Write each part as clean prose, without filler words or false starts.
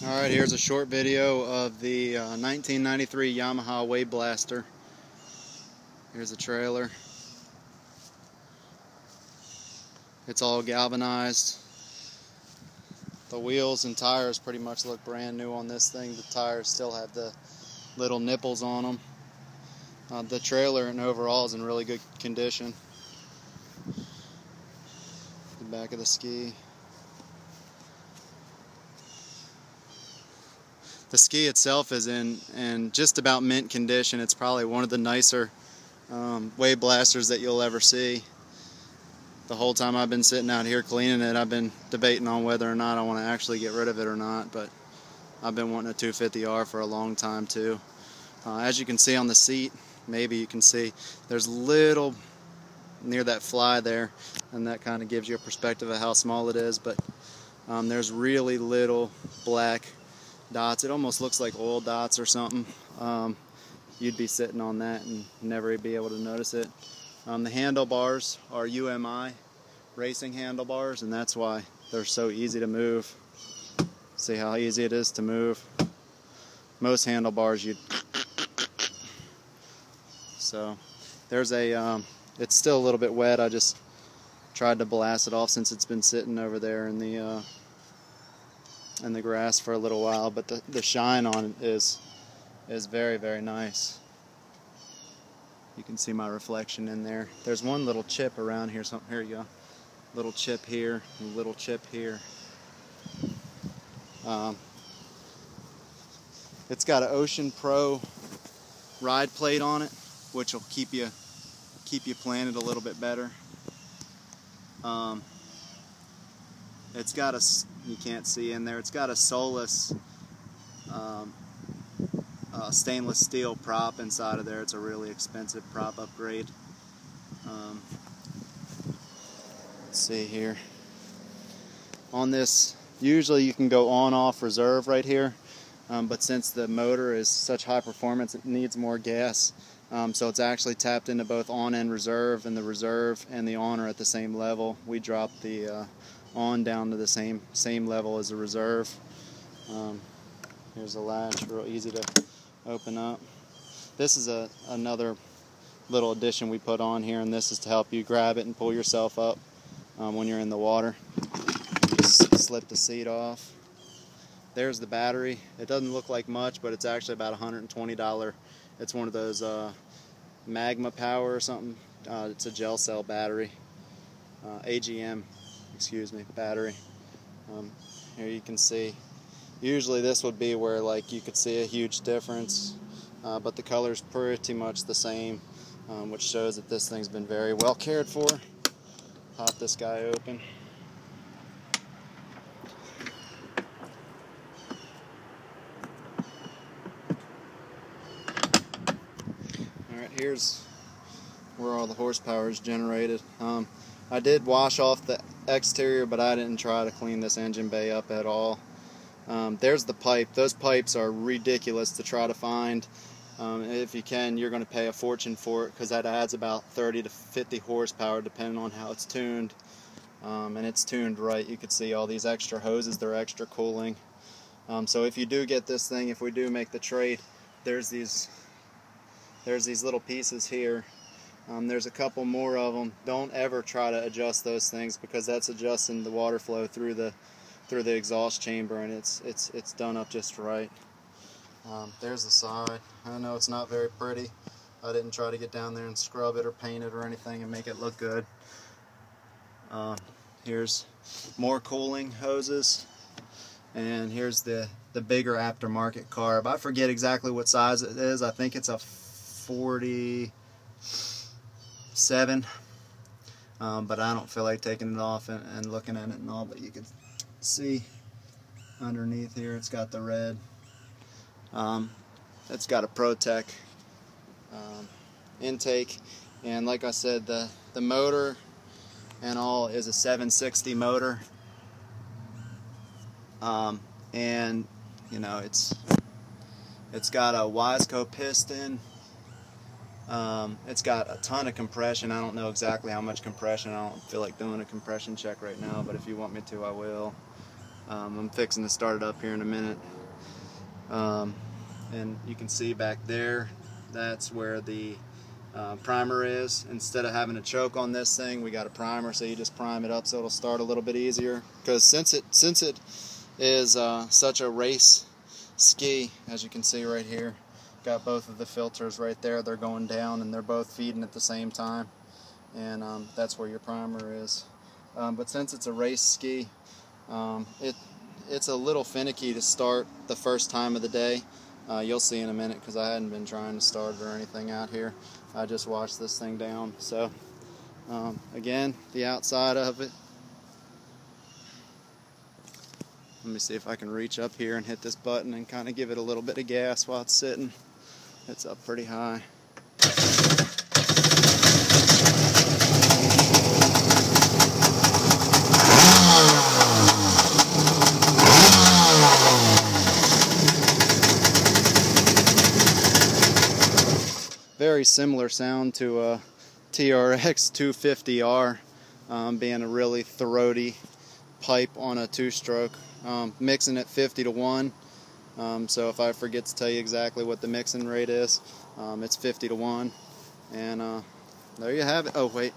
Alright, here's a short video of the 1993 Yamaha waveblaster. Here's a trailer. It's all galvanized. The wheels and tires pretty much look brand new on this thing. The tires still have the little nipples on them. The trailer and overall is in really good condition. The back of the ski. The ski itself is in just about mint condition. It's probably one of the nicer wave blasters that you'll ever see. The whole time I've been sitting out here cleaning it, I've been debating on whether or not I want to actually get rid of it or not, but I've been wanting a 250R for a long time too. As you can see on the seat, maybe you can see, there's little near that fly there, and that kind of gives you a perspective of how small it is, but there's really little black dots. It almost looks like oil dots or something. You'd be sitting on that and never be able to notice it. The handlebars are UMI racing handlebars, and that's why they're so easy to move. See how easy it is to move? Most handlebars so there's a it's still a little bit wet. I just tried to blast it off since it's been sitting over there in the grass for a little while, but the shine on it is very, very nice. You can see my reflection in there. There's one little chip around here. Here you go. Little chip here, and a little chip here. It's got an Ocean Pro ride plate on it, which will keep you planted a little bit better. It's got a, you can't see in there, it's got a Solus stainless steel prop inside of there. It's a really expensive prop upgrade. Let's see here. On this, usually you can go on-off reserve right here, but since the motor is such high performance, it needs more gas. So it's actually tapped into both on and reserve, and the reserve and the on are at the same level. We dropped the on down to the same level as the reserve. Here's a latch, real easy to open up. This is another little addition we put on here, and this is to help you grab it and pull yourself up when you're in the water. You just slip the seat off. There's the battery. It doesn't look like much, but it's actually about $120. It's one of those Magma Power or something. It's a gel cell battery, AGM, excuse me, battery. Here you can see. Usually this would be where like you could see a huge difference, but the color's pretty much the same, which shows that this thing's been very well cared for. Pop this guy open. Alright, here's where all the horsepower is generated. I did wash off the exterior, but I didn't try to clean this engine bay up at all. There's the pipe. Those pipes are ridiculous to try to find. If you can, you're going to pay a fortune for it, because that adds about 30 to 50 horsepower depending on how it's tuned. And it's tuned right. You can see all these extra hoses, they're extra cooling. So if you do get this thing, if we do make the trade, there's these little pieces here. There's a couple more of them. Don't ever try to adjust those things, because that's adjusting the water flow through the exhaust chamber, and it's done up just right. There's the side. I know it's not very pretty. I didn't try to get down there and scrub it or paint it or anything and make it look good. Here's more cooling hoses, and here's the bigger aftermarket carb. I forget exactly what size it is. I think it's a 47, but I don't feel like taking it off and looking at it and all, but you can see underneath here it's got the red. It's got a ProTech intake, and like I said, the motor and all is a 760 motor, and you know it's got a Wiseco piston. It's got a ton of compression. I don't know exactly how much compression. I don't feel like doing a compression check right now, but if you want me to, I will. I'm fixing to start it up here in a minute. And you can see back there, that's where the primer is. Instead of having a choke on this thing, we got a primer, so you just prime it up so it'll start a little bit easier. Because since it is such a race ski, as you can see right here, got both of the filters right there. They're going down and they're both feeding at the same time, and that's where your primer is. But since it's a race ski, it's a little finicky to start the first time of the day. You'll see in a minute, because I hadn't been trying to start it or anything out here. I just washed this thing down. So again, the outside of it. Let me see if I can reach up here and hit this button and kind of give it a little bit of gas while it's sitting. It's up pretty high. Very similar sound to a TRX 250R, being a really throaty pipe on a two-stroke. Mixing at 50 to 1, so if I forget to tell you exactly what the mixing rate is, it's 50 to 1, and there you have it. Oh wait,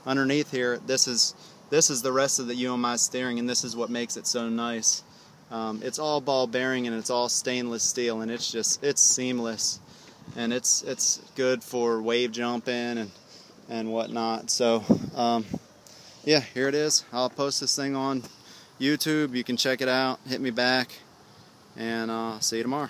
underneath here, this is the rest of the UMI steering, and this is what makes it so nice. It's all ball bearing and it's all stainless steel, and it's seamless, and it's good for wave jumping and whatnot. So yeah, here it is. I'll post this thing on YouTube. You can check it out, hit me back, and see you tomorrow.